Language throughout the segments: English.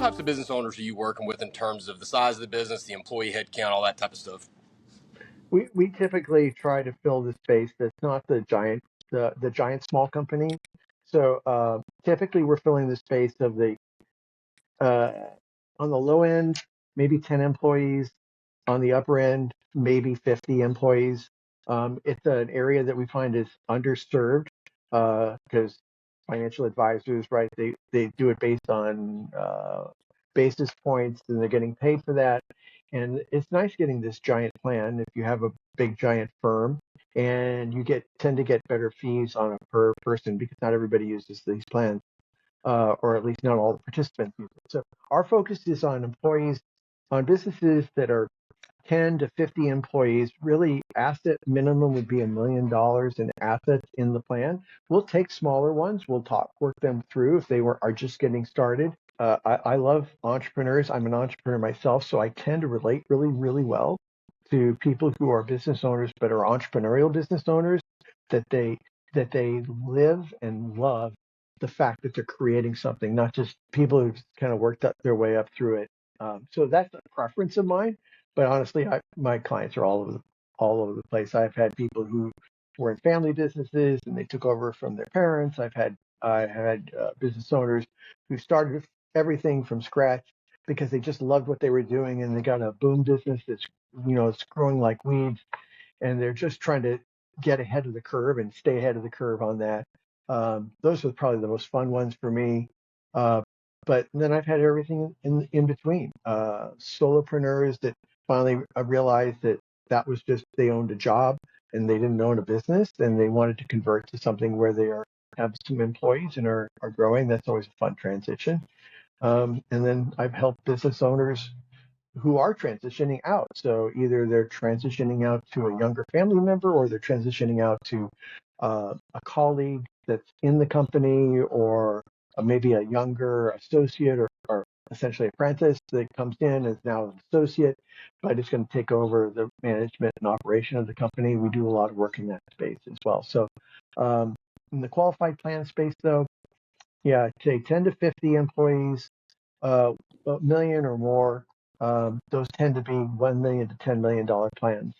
types of business owners are you working with in terms of the size of the business, the employee headcount, all that type of stuff? We typically try to fill the space that's not the giant small company. So typically we're filling the space of the uh, on the low end, maybe 10 employees. On the upper end, maybe 50 employees. It's an area that we find is underserved because financial advisors, right? They do it based on basis points, and they're getting paid for that. And it's nice getting this giant plan if you have a big giant firm, and you tend to get better fees on a per person because not everybody uses these plans, or at least not all the participants use it. So our focus is on employees, on businesses that are 10 to 50 employees. Really, asset minimum would be $1 million in assets in the plan. We'll take smaller ones. We'll work them through if they are just getting started. I love entrepreneurs. I'm an entrepreneur myself, so I tend to relate really, really well to people who are business owners but are entrepreneurial business owners, that they live and love the fact that they're creating something, not just people who've kind of worked up their way up through it. So that's a preference of mine. But honestly, my clients are all over the place. I've had people who were in family businesses and they took over from their parents. I had business owners who started everything from scratch because they just loved what they were doing, and they got a boom business that's it's growing like weeds, and they're just trying to get ahead of the curve and stay ahead of the curve on that. Those are probably the most fun ones for me. Uh, but then I've had everything in between. Solopreneurs that finally realized that that was just, they owned a job and they didn't own a business, and they wanted to convert to something where they have some employees and are growing. That's always a fun transition. And then I've helped business owners who are transitioning out. So either they're transitioning out to a younger family member, or they're transitioning out to a colleague that's in the company, or maybe a younger associate, or essentially apprentice that comes in as now an associate, but it's going to take over the management and operation of the company. We do a lot of work in that space as well. So in the qualified plan space, though, yeah, I'd say 10 to 50 employees, a million or more. Those tend to be $1 million to $10 million plans.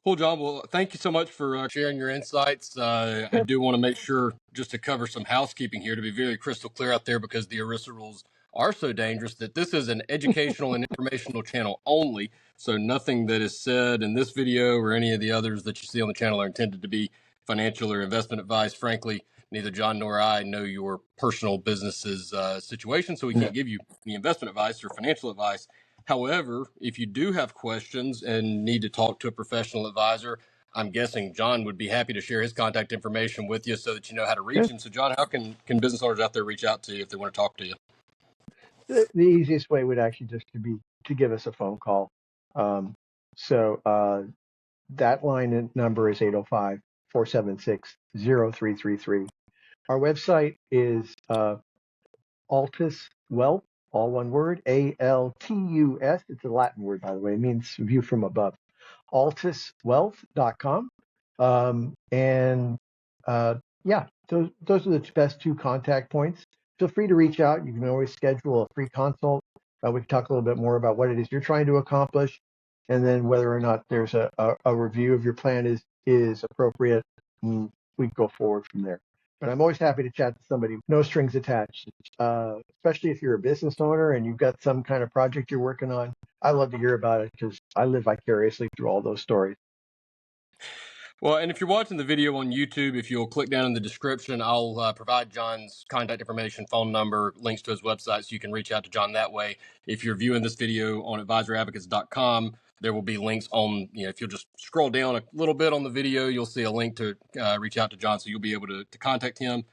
Cool, John. Well, thank you so much for sharing your insights. I do want to make sure, just to cover some housekeeping here, to be very crystal clear out there, because the ERISA rules are so dangerous, that this is an educational and informational channel only. So nothing that is said in this video or any of the others that you see on the channel are intended to be financial or investment advice. Frankly, neither John nor I know your personal business's situation, so we can't give you any investment advice or financial advice. However, if you do have questions and need to talk to a professional advisor, I'm guessing John would be happy to share his contact information with you so that you know how to reach him. So, John, how can business owners out there reach out to you if they want to talk to you? The easiest way would actually just to give us a phone call. So that line number is 805-476-0333. Our website is Altus Wealth, all one word, ALTUS. It's a Latin word, by the way. It means view from above. altuswealth.com. And yeah, those are the best two contact points. Feel free to reach out. You can always schedule a free consult. We can talk a little bit more about what it is you're trying to accomplish, and then whether or not there's a review of your plan is appropriate. And we go forward from there. But I'm always happy to chat to somebody, no strings attached, especially if you're a business owner and you've got some kind of project you're working on. I love to hear about it because I live vicariously through all those stories. Well, and if you're watching the video on YouTube, if you'll click down in the description, I'll provide John's contact information, phone number, links to his website, so you can reach out to John that way. If you're viewing this video on advisoradvocates.com, there will be links on, if you'll just scroll down a little bit on the video, you'll see a link to reach out to John, so you'll be able to contact him.